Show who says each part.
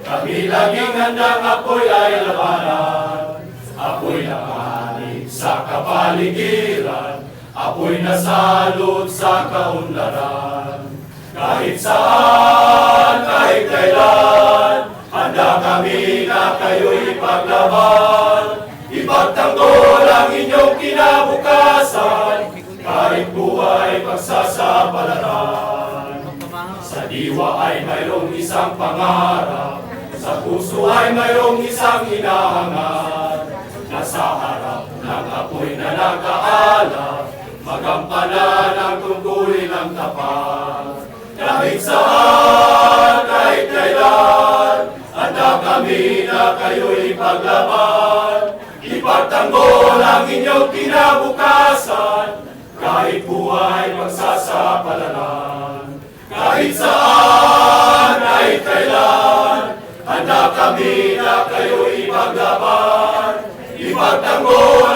Speaker 1: Kami laging handang apoy ay labanan. Apoy na panig sa kapaligiran, apoy na salot sa kaunlaran. Kahit saan, kahit kailan, handa kami na kayo'y ipaglaban. Ipagtanggol ang inyong kinabukasan, kahit buhay pagsasapalaran. Sa diwa ay mayroong isang pangarap, sa puso ay mayroong isang hinahangad. Nasa harap ng apoy na nag-aalab, magampanan ang tungkulin ng tapat. Kahit saan, kahit kailan, handa kami na kayo'y ipaglaban. Ipagtanggol ang inyong kinabukasan, kahit buhay magsasapalaran. Kahit saan, kahit kailan, handa kami na kayo'y ipaglaban. Ipagtanggol